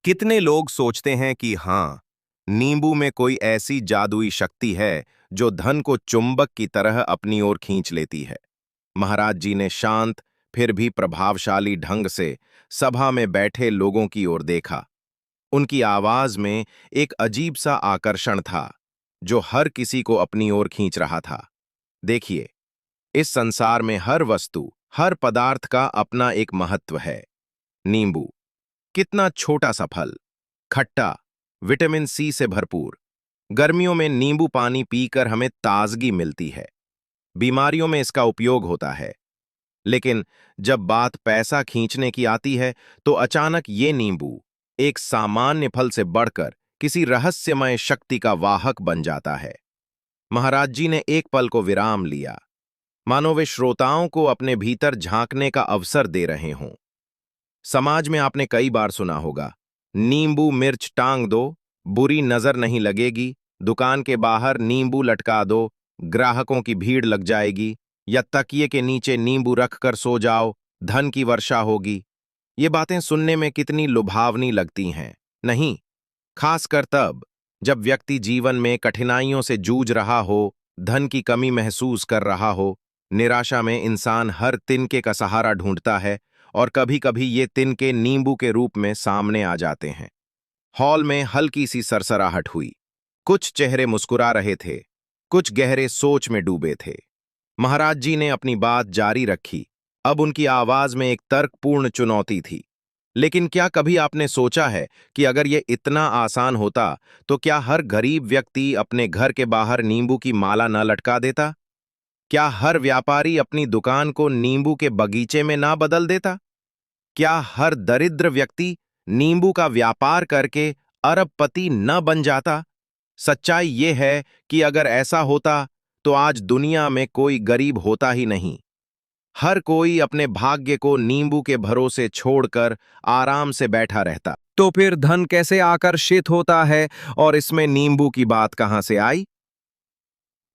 कितने लोग सोचते हैं कि हाँ, नींबू में कोई ऐसी जादुई शक्ति है जो धन को चुंबक की तरह अपनी ओर खींच लेती है। महाराज जी ने शांत फिर भी प्रभावशाली ढंग से सभा में बैठे लोगों की ओर देखा। उनकी आवाज में एक अजीब सा आकर्षण था जो हर किसी को अपनी ओर खींच रहा था। देखिए, इस संसार में हर वस्तु, हर पदार्थ का अपना एक महत्व है। नींबू कितना छोटा सा फल, खट्टा, विटामिन सी से भरपूर। गर्मियों में नींबू पानी पीकर हमें ताजगी मिलती है। बीमारियों में इसका उपयोग होता है। लेकिन जब बात पैसा खींचने की आती है, तो अचानक ये नींबू एक सामान्य फल से बढ़कर किसी रहस्यमय शक्ति का वाहक बन जाता है। महाराज जी ने एक पल को विराम लिया, मानो वे श्रोताओं को अपने भीतर झांकने का अवसर दे रहे हों। समाज में आपने कई बार सुना होगा, नींबू मिर्च टांग दो, बुरी नजर नहीं लगेगी, दुकान के बाहर नींबू लटका दो, ग्राहकों की भीड़ लग जाएगी, या तकिए के नीचे नींबू रखकर सो जाओ, धन की वर्षा होगी। ये बातें सुनने में कितनी लुभावनी लगती हैं, नहीं? खासकर तब जब व्यक्ति जीवन में कठिनाइयों से जूझ रहा हो, धन की कमी महसूस कर रहा हो। निराशा में इंसान हर तिनके का सहारा ढूंढता है, और कभी-कभी ये तिनके नींबू के रूप में सामने आ जाते हैं। हॉल में हल्की सी सरसराहट हुई। कुछ चेहरे मुस्कुरा रहे थे, कुछ गहरे सोच में डूबे थे। महाराज जी ने अपनी बात जारी रखी। अब उनकी आवाज में एक तर्कपूर्ण चुनौती थी। लेकिन क्या कभी आपने सोचा है कि अगर यह इतना आसान होता, तो क्या हर गरीब व्यक्ति अपने घर के बाहर नींबू की माला न लटका देता? क्या हर व्यापारी अपनी दुकान को नींबू के बगीचे में ना बदल देता? क्या हर दरिद्र व्यक्ति नींबू का व्यापार करके अरबपति न बन जाता? सच्चाई ये है कि अगर ऐसा होता, तो आज दुनिया में कोई गरीब होता ही नहीं। हर कोई अपने भाग्य को नींबू के भरोसे छोड़कर आराम से बैठा रहता। तो फिर धन कैसे आकर्षित होता है, और इसमें नींबू की बात कहां से आई?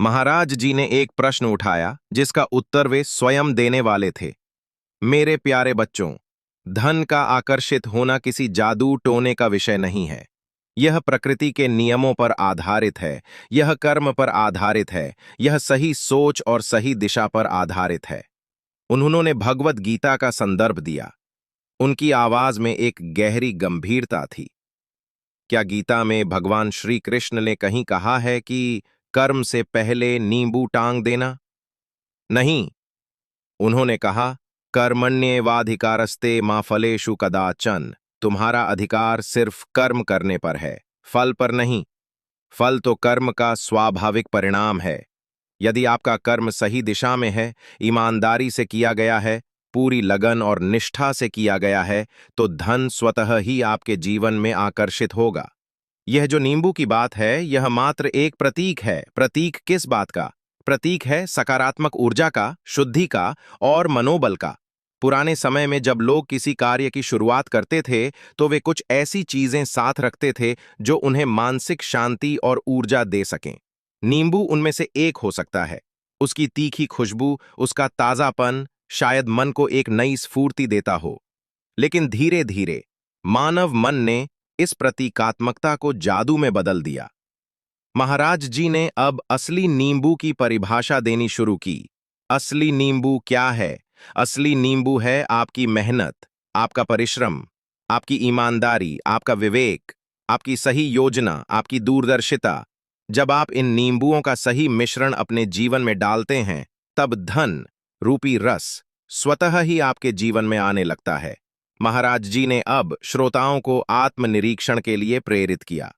महाराज जी ने एक प्रश्न उठाया जिसका उत्तर वे स्वयं देने वाले थे। मेरे प्यारे बच्चों, धन का आकर्षित होना किसी जादू टोने का विषय नहीं है। यह प्रकृति के नियमों पर आधारित है, यह कर्म पर आधारित है, यह सही सोच और सही दिशा पर आधारित है। उन्होंने भगवत गीता का संदर्भ दिया। उनकी आवाज में एक गहरी गंभीरता थी। क्या गीता में भगवान श्री कृष्ण ने कहीं कहा है कि कर्म से पहले नींबू टांग देना? नहीं। उन्होंने कहा, कर्मण्येवाधिकारस्ते मा फलेषु कदाचन। तुम्हारा अधिकार सिर्फ कर्म करने पर है, फल पर नहीं। फल तो कर्म का स्वाभाविक परिणाम है। यदि आपका कर्म सही दिशा में है, ईमानदारी से किया गया है, पूरी लगन और निष्ठा से किया गया है, तो धन स्वतः ही आपके जीवन में आकर्षित होगा। यह जो नींबू की बात है, यह मात्र एक प्रतीक है। प्रतीक किस बात का? प्रतीक है सकारात्मक ऊर्जा का, शुद्धि का और मनोबल का। पुराने समय में जब लोग किसी कार्य की शुरुआत करते थे, तो वे कुछ ऐसी चीजें साथ रखते थे जो उन्हें मानसिक शांति और ऊर्जा दे सकें। नींबू उनमें से एक हो सकता है। उसकी तीखी खुशबू, उसका ताजापन शायद मन को एक नई स्फूर्ति देता हो। लेकिन धीरे धीरे मानव मन ने इस प्रतीकात्मकता को जादू में बदल दिया। महाराज जी ने अब असली नींबू की परिभाषा देनी शुरू की। असली नींबू क्या है? असली नींबू है आपकी मेहनत, आपका परिश्रम, आपकी ईमानदारी, आपका विवेक, आपकी सही योजना, आपकी दूरदर्शिता। जब आप इन नींबुओं का सही मिश्रण अपने जीवन में डालते हैं, तब धन रूपी रस स्वतः ही आपके जीवन में आने लगता है। महाराज जी ने अब श्रोताओं को आत्मनिरीक्षण के लिए प्रेरित किया।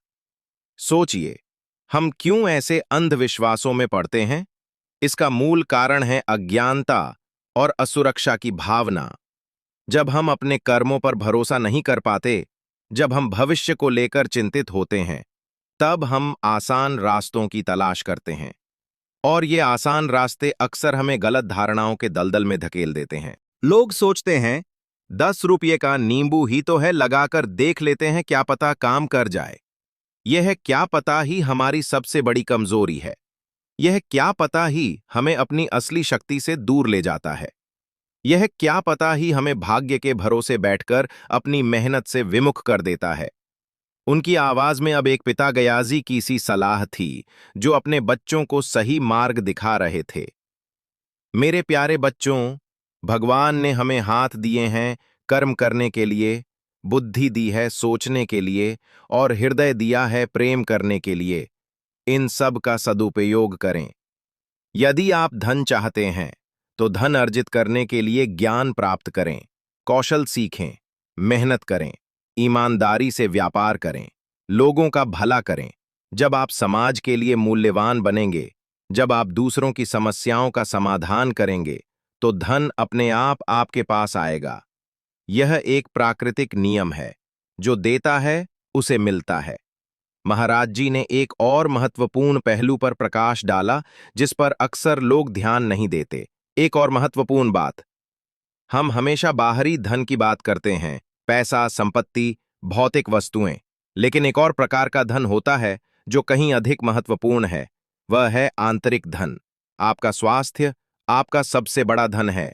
सोचिए, हम क्यों ऐसे अंधविश्वासों में पड़ते हैं? इसका मूल कारण है अज्ञानता और असुरक्षा की भावना। जब हम अपने कर्मों पर भरोसा नहीं कर पाते, जब हम भविष्य को लेकर चिंतित होते हैं, तब हम आसान रास्तों की तलाश करते हैं। और ये आसान रास्ते अक्सर हमें गलत धारणाओं के दलदल में धकेल देते हैं। लोग सोचते हैं, 10 रुपये का नींबू ही तो है, लगाकर देख लेते हैं, क्या पता काम कर जाए। यह क्या पता ही हमारी सबसे बड़ी कमजोरी है। यह क्या पता ही हमें अपनी असली शक्ति से दूर ले जाता है। यह क्या पता ही हमें भाग्य के भरोसे बैठकर अपनी मेहनत से विमुख कर देता है। उनकी आवाज में अब एक पिता गयाजी की सी सलाह थी, जो अपने बच्चों को सही मार्ग दिखा रहे थे। मेरे प्यारे बच्चों, भगवान ने हमें हाथ दिए हैं कर्म करने के लिए, बुद्धि दी है सोचने के लिए और हृदय दिया है प्रेम करने के लिए। इन सब का सदुपयोग करें। यदि आप धन चाहते हैं, तो धन अर्जित करने के लिए ज्ञान प्राप्त करें, कौशल सीखें, मेहनत करें, ईमानदारी से व्यापार करें, लोगों का भला करें। जब आप समाज के लिए मूल्यवान बनेंगे, जब आप दूसरों की समस्याओं का समाधान करेंगे, तो धन अपने आप आपके पास आएगा। यह एक प्राकृतिक नियम है, जो देता है उसे मिलता है। महाराज जी ने एक और महत्वपूर्ण पहलू पर प्रकाश डाला, जिस पर अक्सर लोग ध्यान नहीं देते। एक और महत्वपूर्ण बात, हम हमेशा बाहरी धन की बात करते हैं, पैसा, संपत्ति, भौतिक वस्तुएं। लेकिन एक और प्रकार का धन होता है जो कहीं अधिक महत्वपूर्ण है। वह है आंतरिक धन। आपका स्वास्थ्य आपका सबसे बड़ा धन है।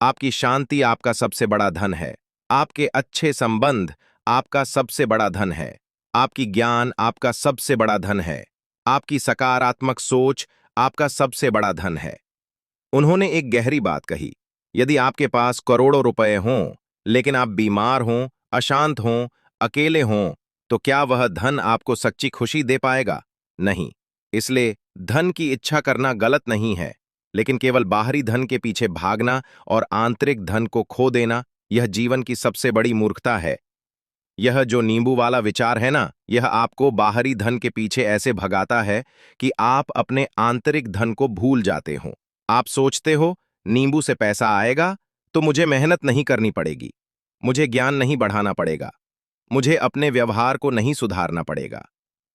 आपकी शांति आपका सबसे बड़ा धन है। आपके अच्छे संबंध आपका सबसे बड़ा धन है। आपकी ज्ञान आपका सबसे बड़ा धन है। आपकी सकारात्मक सोच आपका सबसे बड़ा धन है। उन्होंने एक गहरी बात कही, यदि आपके पास करोड़ों रुपए हों, लेकिन आप बीमार हों, अशांत हों, अकेले हों, तो क्या वह धन आपको सच्ची खुशी दे पाएगा? नहीं। इसलिए धन की इच्छा करना गलत नहीं है, लेकिन केवल बाहरी धन के पीछे भागना और आंतरिक धन को खो देना, यह जीवन की सबसे बड़ी मूर्खता है। यह जो नींबू वाला विचार है ना, यह आपको बाहरी धन के पीछे ऐसे भगाता है कि आप अपने आंतरिक धन को भूल जाते हो। आप सोचते हो, नींबू से पैसा आएगा तो मुझे मेहनत नहीं करनी पड़ेगी, मुझे ज्ञान नहीं बढ़ाना पड़ेगा, मुझे अपने व्यवहार को नहीं सुधारना पड़ेगा,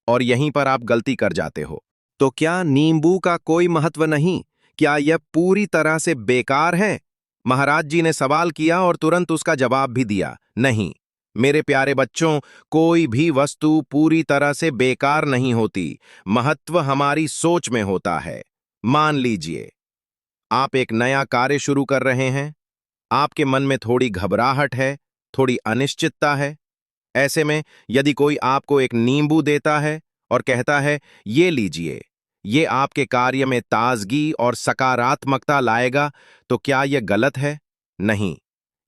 और यहीं पर आप गलती कर जाते हो। तो क्या नींबू का कोई महत्व नहीं? क्या यह पूरी तरह से बेकार है? महाराज जी ने सवाल किया और तुरंत उसका जवाब भी दिया, नहीं मेरे प्यारे बच्चों, कोई भी वस्तु पूरी तरह से बेकार नहीं होती। महत्व हमारी सोच में होता है। मान लीजिए, आप एक नया कार्य शुरू कर रहे हैं। आपके मन में थोड़ी घबराहट है, थोड़ी अनिश्चितता है। ऐसे में यदि कोई आपको एक नींबू देता है और कहता है, ये लीजिए, ये आपके कार्य में ताजगी और सकारात्मकता लाएगा, तो क्या यह गलत है? नहीं।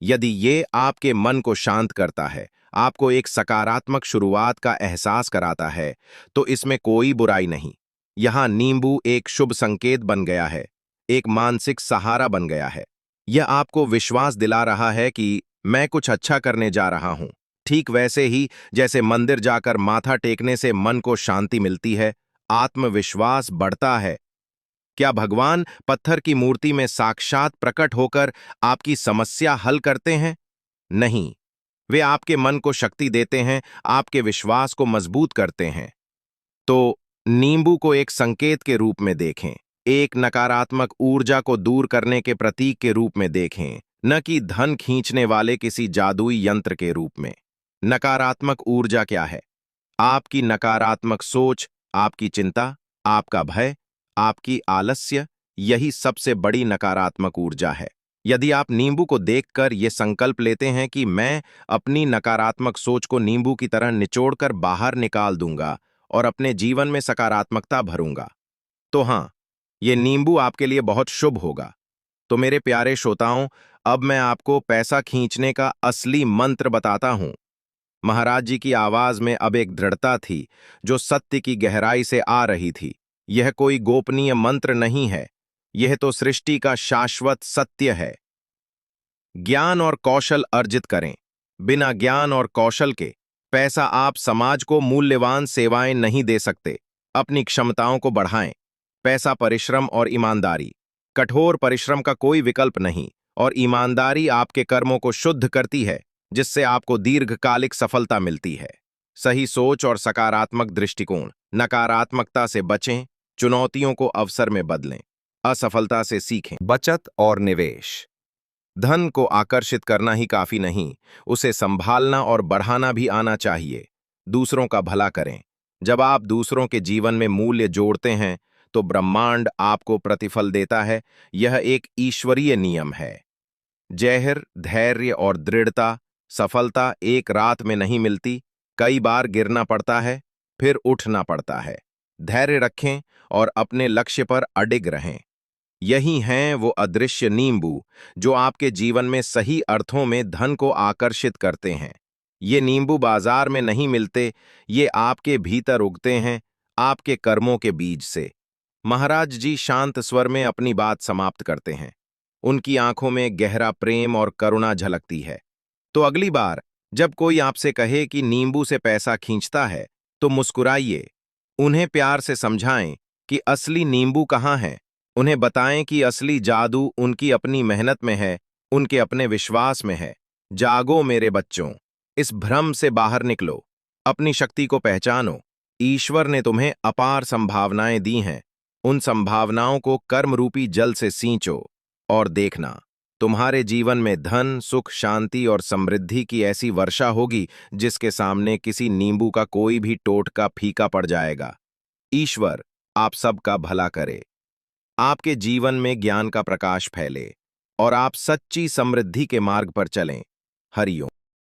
यदि ये आपके मन को शांत करता है, आपको एक सकारात्मक शुरुआत का एहसास कराता है, तो इसमें कोई बुराई नहीं। यहां नींबू एक शुभ संकेत बन गया है, एक मानसिक सहारा बन गया है। यह आपको विश्वास दिला रहा है कि मैं कुछ अच्छा करने जा रहा हूं। ठीक वैसे ही जैसे मंदिर जाकर माथा टेकने से मन को शांति मिलती है, आत्मविश्वास बढ़ता है। क्या भगवान पत्थर की मूर्ति में साक्षात प्रकट होकर आपकी समस्या हल करते हैं? नहीं। वे आपके मन को शक्ति देते हैं, आपके विश्वास को मजबूत करते हैं। तो नींबू को एक संकेत के रूप में देखें, एक नकारात्मक ऊर्जा को दूर करने के प्रतीक के रूप में देखें, न कि धन खींचने वाले किसी जादुई यंत्र के रूप में। नकारात्मक ऊर्जा क्या है? आपकी नकारात्मक सोच, आपकी चिंता, आपका भय, आपकी आलस्य, यही सबसे बड़ी नकारात्मक ऊर्जा है। यदि आप नींबू को देखकर यह संकल्प लेते हैं कि मैं अपनी नकारात्मक सोच को नींबू की तरह निचोड़कर बाहर निकाल दूंगा और अपने जीवन में सकारात्मकता भरूंगा, तो हां, यह नींबू आपके लिए बहुत शुभ होगा। तो मेरे प्यारे श्रोताओं, अब मैं आपको पैसा खींचने का असली मंत्र बताता हूं। महाराज जी की आवाज में अब एक दृढ़ता थी, जो सत्य की गहराई से आ रही थी। यह कोई गोपनीय मंत्र नहीं है, यह तो सृष्टि का शाश्वत सत्य है। ज्ञान और कौशल अर्जित करें। बिना ज्ञान और कौशल के पैसा आप समाज को मूल्यवान सेवाएं नहीं दे सकते। अपनी क्षमताओं को बढ़ाएं। पैसा, परिश्रम और ईमानदारी। कठोर परिश्रम का कोई विकल्प नहीं, और ईमानदारी आपके कर्मों को शुद्ध करती है, जिससे आपको दीर्घकालिक सफलता मिलती है। सही सोच और सकारात्मक दृष्टिकोण। नकारात्मकता से बचें, चुनौतियों को अवसर में बदलें, असफलता से सीखें। बचत और निवेश। धन को आकर्षित करना ही काफी नहीं, उसे संभालना और बढ़ाना भी आना चाहिए। दूसरों का भला करें। जब आप दूसरों के जीवन में मूल्य जोड़ते हैं, तो ब्रह्मांड आपको प्रतिफल देता है। यह एक ईश्वरीय नियम है। जहर, धैर्य और दृढ़ता, सफलता एक रात में नहीं मिलती, कई बार गिरना पड़ता है, फिर उठना पड़ता है। धैर्य रखें और अपने लक्ष्य पर अडिग रहें। यही हैं वो अदृश्य नींबू जो आपके जीवन में सही अर्थों में धन को आकर्षित करते हैं। ये नींबू बाजार में नहीं मिलते, ये आपके भीतर उगते हैं, आपके कर्मों के बीज से। महाराज जी शांत स्वर में अपनी बात समाप्त करते हैं। उनकी आंखों में गहरा प्रेम और करुणा झलकती है। तो अगली बार जब कोई आपसे कहे कि नींबू से पैसा खींचता है, तो मुस्कुराइए। उन्हें प्यार से समझाएं कि असली नींबू कहाँ है। उन्हें बताएं कि असली जादू उनकी अपनी मेहनत में है, उनके अपने विश्वास में है। जागो मेरे बच्चों, इस भ्रम से बाहर निकलो, अपनी शक्ति को पहचानो। ईश्वर ने तुम्हें अपार संभावनाएं दी हैं। उन संभावनाओं को कर्म रूपी जल से सींचो और देखना, तुम्हारे जीवन में धन, सुख, शांति और समृद्धि की ऐसी वर्षा होगी जिसके सामने किसी नींबू का कोई भी टोटका फीका पड़ जाएगा। ईश्वर आप सबका भला करे, आपके जीवन में ज्ञान का प्रकाश फैले और आप सच्ची समृद्धि के मार्ग पर चलें। हरिओम।